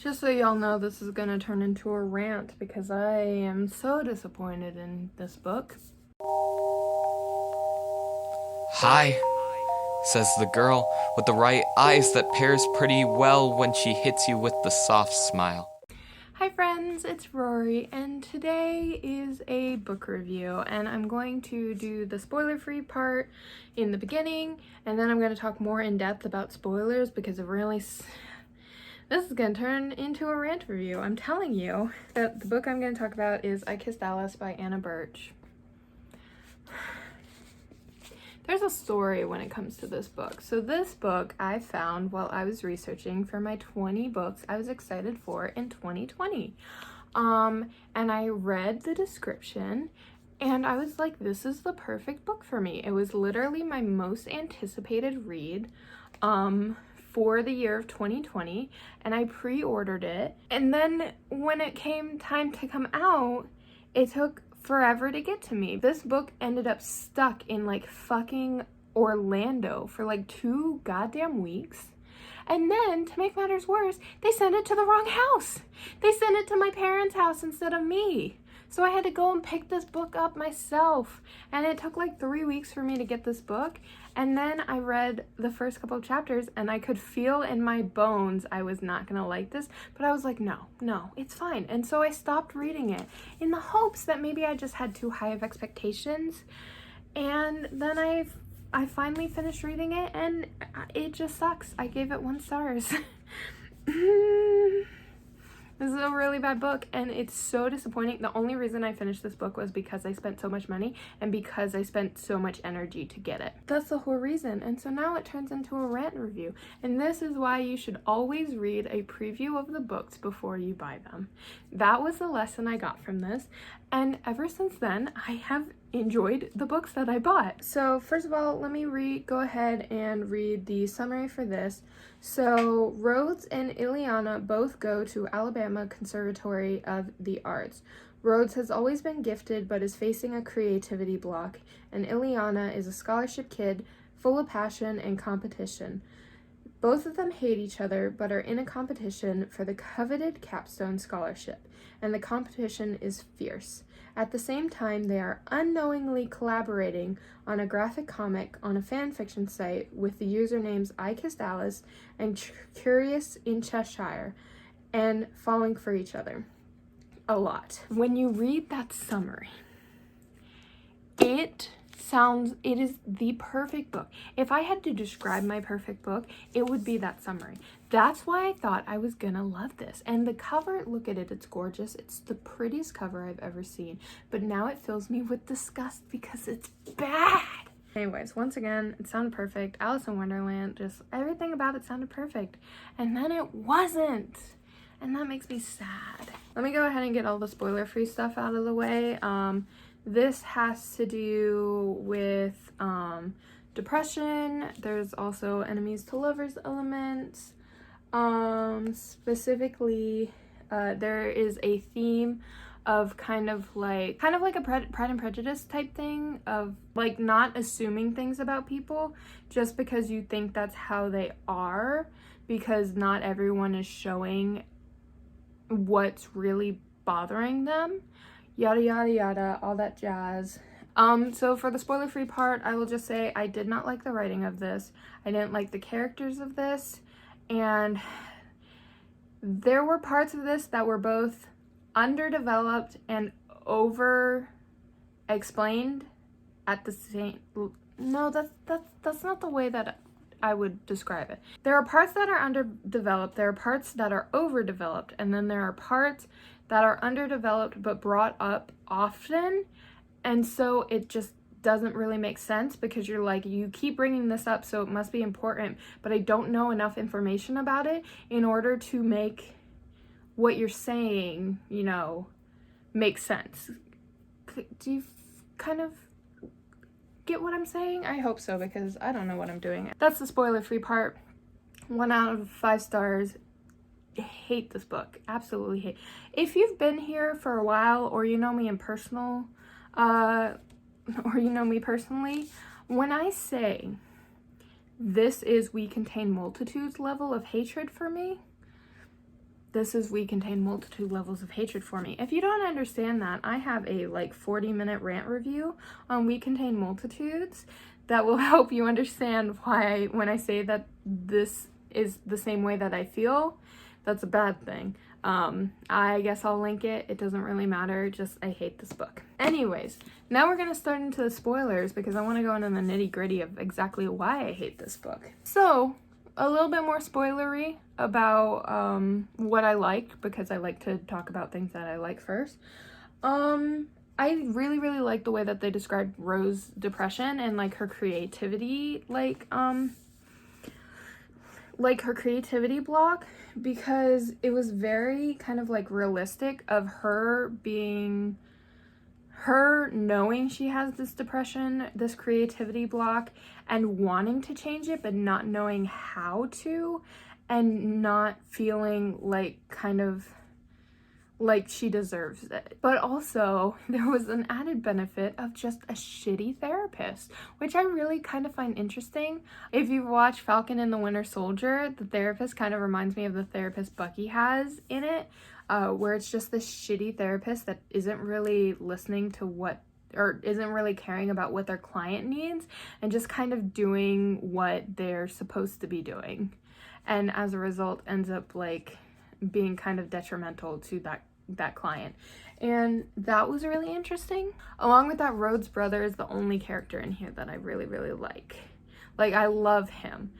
Just so y'all know, this is gonna turn into a rant because I am so disappointed in this book. Hi, says the girl with the right eyes that pairs pretty well when she hits you with the soft smile. Hi friends, it's Rory, and today is a book review, and I'm going to do the spoiler-free part in the beginning, and then I'm going to talk more in depth about spoilers because it really... This is going to turn into a rant review. I'm telling you that the book I'm going to talk about is I Kissed Alice by Anna Birch. There's a story when it comes to this book. So this book I found while I was researching for my 20 books I was excited for in 2020. And I read the description and I was like, this is the perfect book for me. It was literally my most anticipated read for the year of 2020, and I pre-ordered it. And then when it came time to come out, it took forever to get to me. This book ended up stuck in like fucking Orlando for like 2 goddamn weeks. And then, to make matters worse, they sent it to the wrong house. They sent it to my parents' house instead of me. So I had to go and pick this book up myself. And it took like 3 weeks for me to get this book. And then I read the first couple of chapters and I could feel in my bones I was not gonna like this. But I was like, no, it's fine. And so I stopped reading it in the hopes that maybe I just had too high of expectations. And then I finally finished reading it and it just sucks. I gave it 1 star. This is a really bad book and it's so disappointing. The only reason I finished this book was because I spent so much money and because I spent so much energy to get it. That's the whole reason. And so now it turns into a rant review. And this is why you should always read a preview of the books before you buy them. That was the lesson I got from this. And ever since then, I have enjoyed the books that I bought. So first of all, let me go ahead and read the summary for this. So Rhodes and Ileana both go to Alabama Conservatory of the Arts. Rhodes has always been gifted but is facing a creativity block, and Ileana is a scholarship kid full of passion and competition. Both of them hate each other but are in a competition for the coveted capstone scholarship, and the competition is fierce. At the same time, they are unknowingly collaborating on a graphic comic on a fanfiction site with the usernames I Kissed Alice and Curious in Cheshire, and falling for each other a lot. When you read that summary, it is the perfect book. If I had to describe my perfect book, it would be that summary. That's why I thought I was gonna love this. And the cover, look at it, it's gorgeous. It's the prettiest cover I've ever seen. But now it fills me with disgust because it's bad. Anyways, once again, it sounded perfect. Alice in Wonderland, just everything about it sounded perfect. And then it wasn't. And that makes me sad. Let me go ahead and get all the spoiler-free stuff out of the way. This has to do with depression. There's also enemies to lovers elements. Specifically, there is a theme of kind of like a Pride and Prejudice type thing of like not assuming things about people just because you think that's how they are, because not everyone is showing what's really bothering them. Yada yada yada, all that jazz. So for the spoiler-free part, I will just say I did not like the writing of this. I didn't like the characters of this, and there were parts of this that were both underdeveloped and over-explained at the same... No, that's not the way that I would describe it. There are parts that are underdeveloped, there are parts that are overdeveloped, and then there are parts that are underdeveloped but brought up often, and so it just doesn't really make sense because you're like, you keep bringing this up so it must be important, but I don't know enough information about it in order to make what you're saying, you know, make sense. Do you kind of get what I'm saying? I hope so, because I don't know what I'm doing. That's the spoiler-free part. 1 out of 5 stars. Hate this book. Absolutely hate. If you've been here for a while, or you know me in personal, or you know me personally, when I say this is We Contain Multitudes level of hatred for me, this is we contain multitude levels of hatred for me. If you don't understand that, I have a like 40-minute rant review on we contain multitudes that will help you understand why when I say that this is the same way that I feel, that's a bad thing. I guess I'll link it. It doesn't really matter. Just, I hate this book. Anyways, now we're going to start into the spoilers because I want to go into the nitty gritty of exactly why I hate this book. So, a little bit more spoilery about what I liked, because I like to talk about things that I like first. I really, really like the way that they described Rose's depression and like her creativity, like her creativity block, because it was very kind of like realistic of her knowing she has this depression, this creativity block, and wanting to change it but not knowing how to, and not feeling like kind of like she deserves it. But also there was an added benefit of just a shitty therapist, which I really kind of find interesting. If you've watched Falcon and the Winter Soldier, the therapist kind of reminds me of the therapist Bucky has in it, where it's just this shitty therapist that isn't really listening to what, or isn't really caring about what their client needs, and just kind of doing what they're supposed to be doing, and as a result ends up like being kind of detrimental to that client. And that was really interesting. Along with that, Rhodes' brother is the only character in here that I really, really like. Like, I love him.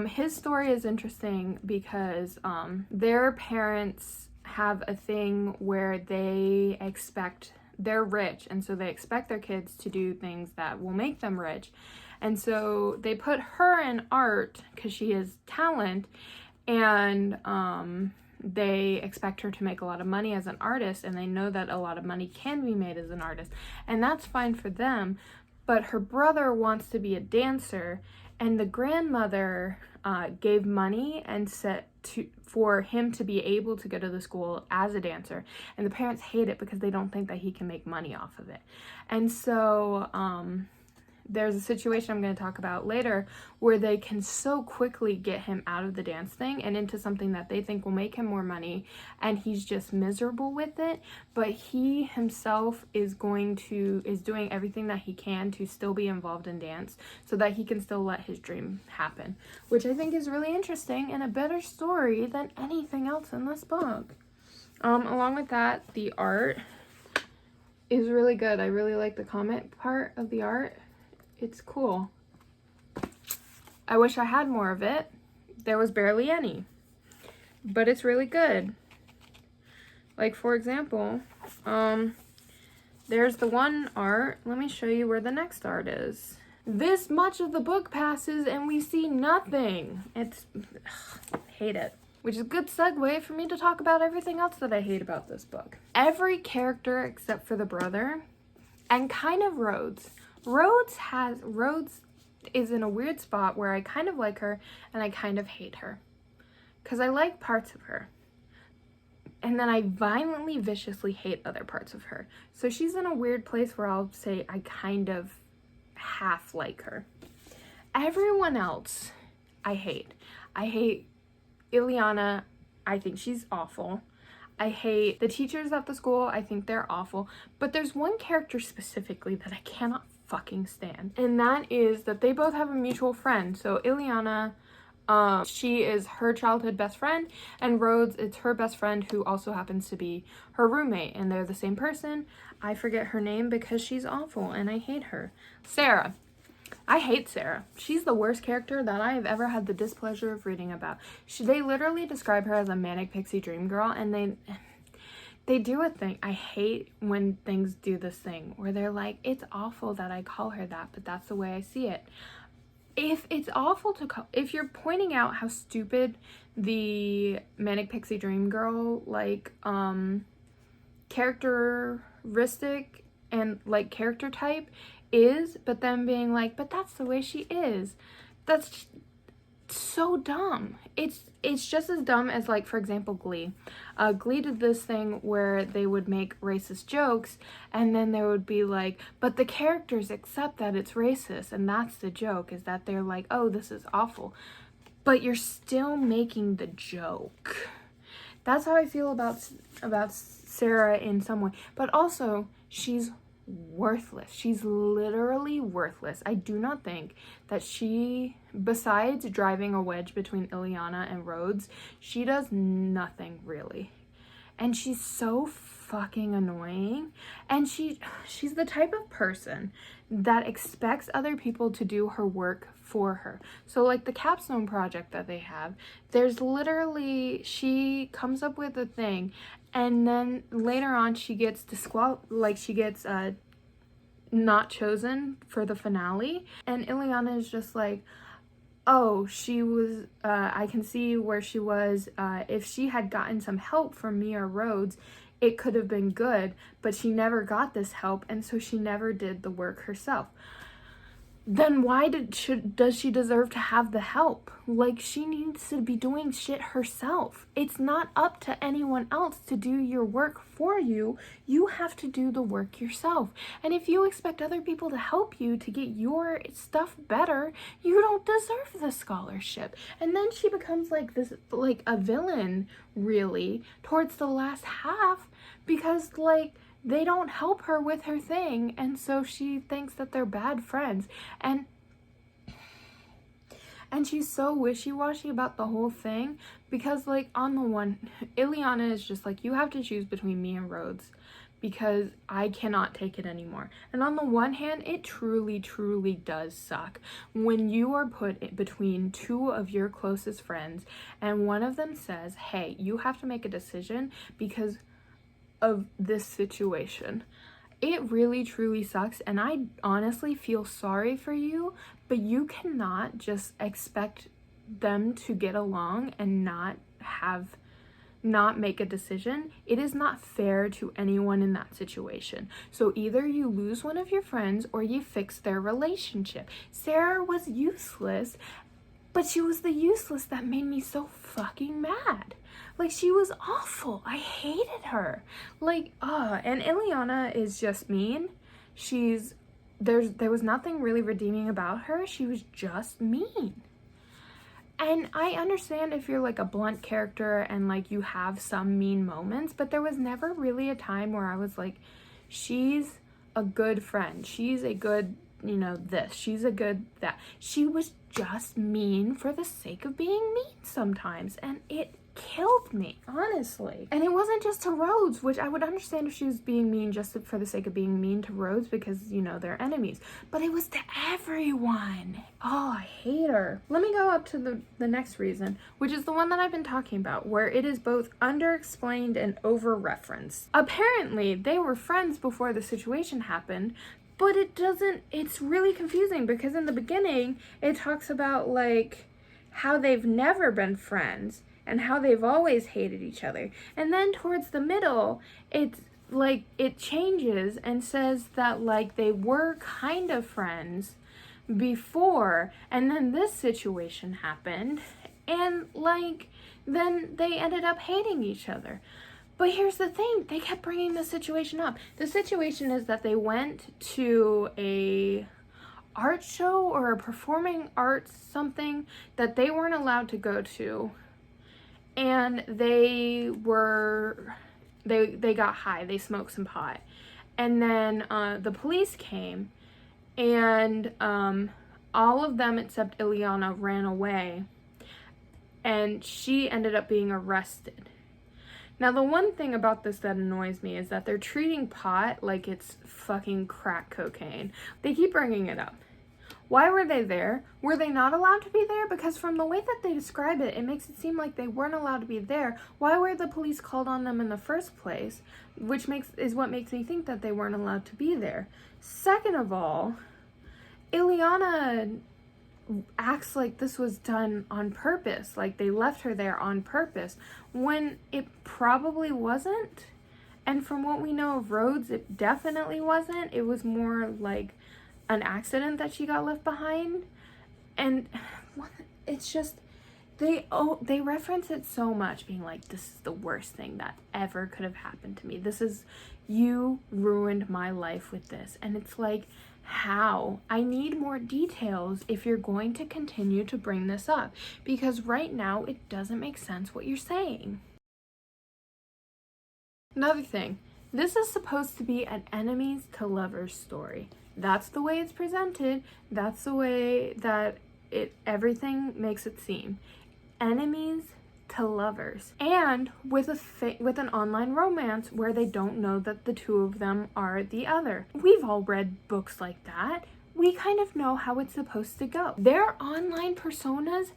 His story is interesting because their parents have a thing where they're rich, and so they expect their kids to do things that will make them rich. And so they put her in art because she has talent, and they expect her to make a lot of money as an artist, and they know that a lot of money can be made as an artist, and that's fine for them. But her brother wants to be a dancer, and the grandmother gave money and for him to be able to go to the school as a dancer, and the parents hate it because they don't think that he can make money off of it. And so there's a situation I'm going to talk about later where they can so quickly get him out of the dance thing and into something that they think will make him more money, and he's just miserable with it. But he himself is doing everything that he can to still be involved in dance so that he can still let his dream happen, which I think is really interesting and a better story than anything else in this book. Along with that, the art is really good. I really like the comic part of the art. It's cool. I wish I had more of it. There was barely any, but it's really good. Like, for example, there's the one art. Let me show you where the next art is. This much of the book passes and we see nothing. Hate it. Which is a good segue for me to talk about everything else that I hate about this book. Every character except for the brother, and kind of Rhodes. Rhodes is in a weird spot where I kind of like her and I kind of hate her. Because I like parts of her, and then I violently, viciously hate other parts of her. So she's in a weird place where I'll say I kind of half like her. Everyone else I hate. I hate Ileana. I think she's awful. I hate the teachers at the school. I think they're awful. But there's one character specifically that I cannot fucking stand, and that is that they both have a mutual friend. So Ileana, she is her childhood best friend, and Rhodes, it's her best friend who also happens to be her roommate, and they're the same person. I forget her name because she's awful and I hate her. Sarah. I hate Sarah. She's the worst character that I have ever had the displeasure of reading about. They literally describe her as a manic pixie dream girl, and they do a thing. I hate when things do this thing where they're like, it's awful that I call her that, but that's the way I see it. If it's awful to call, if you're pointing out how stupid the manic pixie dream girl, like, characteristic and like character type is, but then being like, but that's the way she is, that's so dumb. It's just as dumb as, like, for example, Glee. Glee did this thing where they would make racist jokes, and then there would be like, but the characters accept that it's racist, and that's the joke, is that they're like, oh, this is awful, but you're still making the joke. That's how I feel about Sarah in some way. But also, she's worthless. She's literally worthless. I do not think that she, besides driving a wedge between Ileana and Rhodes, she does nothing really. And she's so fucking annoying. And she's the type of person that expects other people to do her work for her. So like the capstone project that they have, there's literally, she comes up with a thing, and then later on she gets not chosen for the finale, and Ileana is just like, oh, she was, I can see where she was. If she had gotten some help from me or Rhodes, it could have been good, but she never got this help, and so she never did the work herself. Then why does she deserve to have the help? Like, she needs to be doing shit herself. It's not up to anyone else to do your work for you. You have to do the work yourself. And if you expect other people to help you to get your stuff better, you don't deserve the scholarship. And then she becomes like this, like a villain, really, towards the last half, because like, they don't help her with her thing, and so she thinks that they're bad friends. And she's so wishy-washy about the whole thing, because like, on the one, Ileana is just like, you have to choose between me and Rhodes because I cannot take it anymore. And on the one hand, it truly, truly does suck when you are put between two of your closest friends and one of them says, hey, you have to make a decision because of this situation. It really truly sucks, and I honestly feel sorry for you, but you cannot just expect them to get along and not make a decision. It is not fair to anyone in that situation. So either you lose one of your friends or you fix their relationship. Sarah was useless, but she was the useless that made me so fucking mad. Like, she was awful. I hated her. Like, and Ileana is just mean. There was nothing really redeeming about her. She was just mean. And I understand if you're like a blunt character and like you have some mean moments, but there was never really a time where I was like, she's a good friend. She's a good, this. She's a good that. She was just mean for the sake of being mean sometimes, and it killed me, honestly. And it wasn't just to Rhodes, which I would understand if she was being mean just for the sake of being mean to Rhodes because, they're enemies. But it was to everyone. Oh, I hate her. Let me go up to the next reason, which is the one that I've been talking about, where it is both underexplained and over-referenced. Apparently, they were friends before the situation happened, but it's really confusing because in the beginning, it talks about, like, how they've never been friends and how they've always hated each other. And then towards the middle, it's like, it changes and says that, like, they were kind of friends before, and then this situation happened, and, like, then they ended up hating each other. But here's the thing, they kept bringing the situation up. The situation is that they went to a art show or a performing arts something that they weren't allowed to go to, and they got high, they smoked some pot, and then the police came, and all of them except Ileana ran away, and she ended up being arrested. Now, the one thing about this that annoys me is that they're treating pot like it's fucking crack cocaine. They keep bringing it up. Why were they there? Were they not allowed to be there? Because from the way that they describe it, it makes it seem like they weren't allowed to be there. Why were the police called on them in the first place? Which is what makes me think that they weren't allowed to be there. Second of all, Ileana acts like this was done on purpose, like they left her there on purpose, when it probably wasn't. And from what we know of Rhodes, it definitely wasn't. It was more like an accident that she got left behind. And it's just, they reference it so much, being like, this is the worst thing that ever could have happened to me. You ruined my life with this. And it's like, how? I need more details if you're going to continue to bring this up, because right now it doesn't make sense what you're saying. Another thing, this is supposed to be an enemies to lovers story. That's the way it's presented. That's the way that everything makes it seem. Enemies to lovers, and with an online romance where they don't know that the two of them are the other. We've all read books like that. We kind of know how it's supposed to go. Their online personas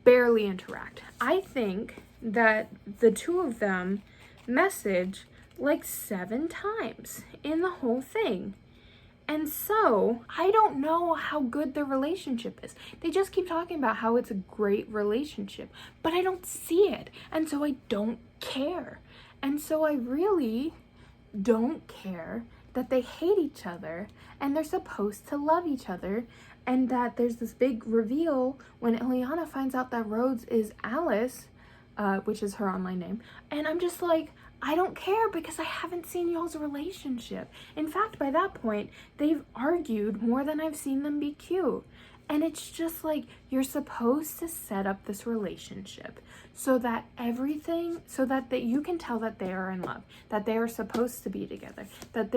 barely interact. I think that the two of them message like 7 times in the whole thing. And so, I don't know how good their relationship is. They just keep talking about how it's a great relationship, but I don't see it. And so I don't care. And so I really don't care that they hate each other and they're supposed to love each other, and that there's this big reveal when Ileana finds out that Rhodes is Alice, which is her online name. And I'm just like, I don't care because I haven't seen y'all's relationship. In fact, by that point, they've argued more than I've seen them be cute. And it's just like, you're supposed to set up this relationship so that you can tell that they are in love, that they are supposed to be together, that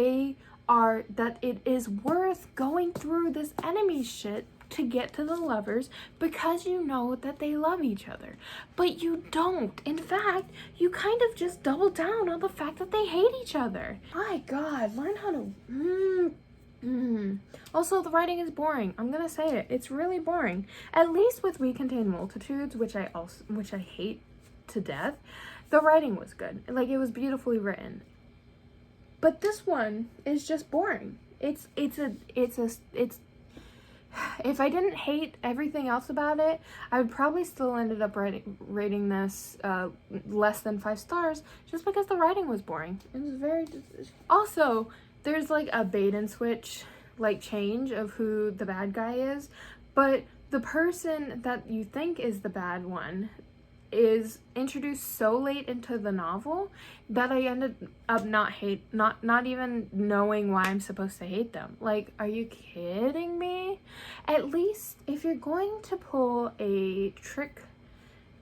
it is worth going through this enemy shit to get to the lovers, because you know that they love each other. But you don't. In fact, you kind of just double down on the fact that they hate each other. My God, learn how to... Also, the writing is boring. I'm gonna say it. It's really boring. At least with We Contain Multitudes, which I hate to death, the writing was good. Like, it was beautifully written. But this one is just boring. If I didn't hate everything else about it, I would probably still ended up rating this less than 5 stars, just because the writing was boring. It was very... Also, there's like a bait and switch like change of who the bad guy is, but the person that you think is the bad one is introduced so late into the novel that I ended up not even knowing why I'm supposed to hate them. Like, are you kidding me? At least if you're going to pull a trick,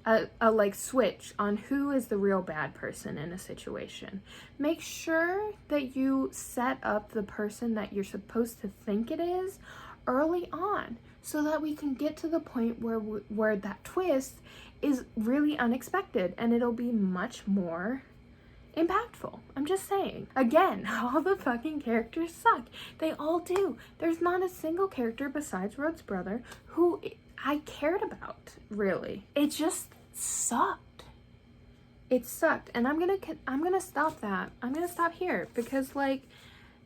a like switch on who is the real bad person in a situation, make sure that you set up the person that you're supposed to think it is early on, so that we can get to the point where that twist is really unexpected and it'll be much more impactful. I'm just saying. Again, all the fucking characters suck. They all do. There's not a single character besides Rhodes' brother who I cared about, really. It just sucked. It sucked. And I'm gonna stop that. I'm gonna stop here because, like,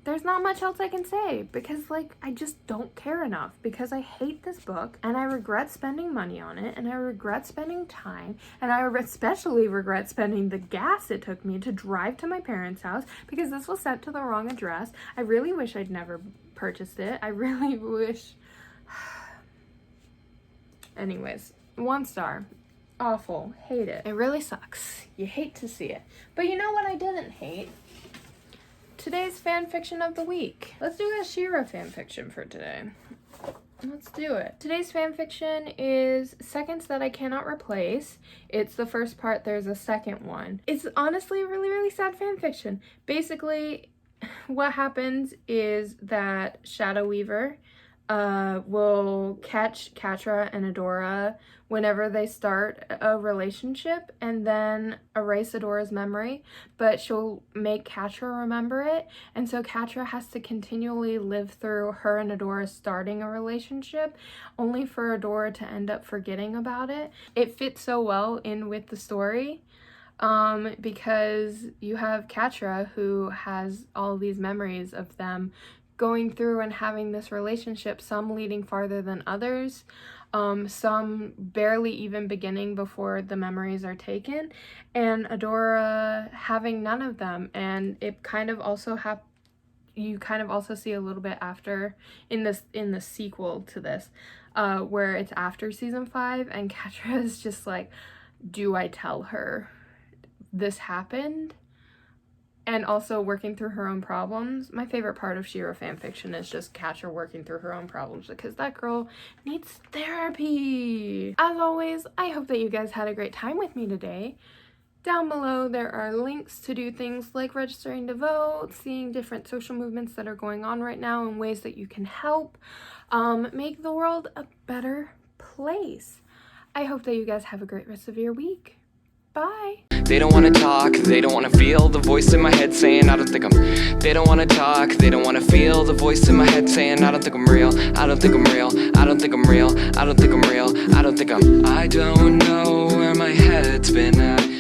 there's not much else I can say, because, like, I just don't care enough, because I hate this book and I regret spending money on it, and I regret spending time, and I especially regret spending the gas it took me to drive to my parents' house, because this was sent to the wrong address. I really wish I'd never purchased it. I really wish. Anyways, 1 star. Awful. Hate it. It really sucks. You hate to see it. But you know what I didn't hate? Today's fanfiction of the week. Let's do a She-Ra fanfiction for today. Let's do it. Today's fanfiction is Seconds That I Cannot Replace. It's the first part, there's a second one. It's honestly a really, really sad fanfiction. Basically, what happens is that Shadow Weaver will catch Catra and Adora whenever they start a relationship, and then erase Adora's memory, but she'll make Catra remember it, and so Catra has to continually live through her and Adora starting a relationship, only for Adora to end up forgetting about it. It fits so well in with the story, because you have Catra, who has all these memories of them going through and having this relationship, some leading farther than others, some barely even beginning before the memories are taken, and Adora having none of them. And it kind of also you kind of also see a little bit after in the sequel to this, where it's after season 5, and Catra is just like, do I tell her this happened? And also working through her own problems. My favorite part of She-Ra fanfiction is just Catra working through her own problems, because that girl needs therapy. As always, I hope that you guys had a great time with me today. Down below there are links to do things like registering to vote, seeing different social movements that are going on right now and ways that you can help make the world a better place. I hope that you guys have a great rest of your week. Bye. They don't wanna talk, they don't wanna feel the voice in my head saying I don't think I'm. They don't wanna talk, they don't wanna feel the voice in my head saying I don't think I'm real. I don't think I'm real. I don't think I'm real. I don't think I'm real. I don't think I'm. I don't know where my head's been at.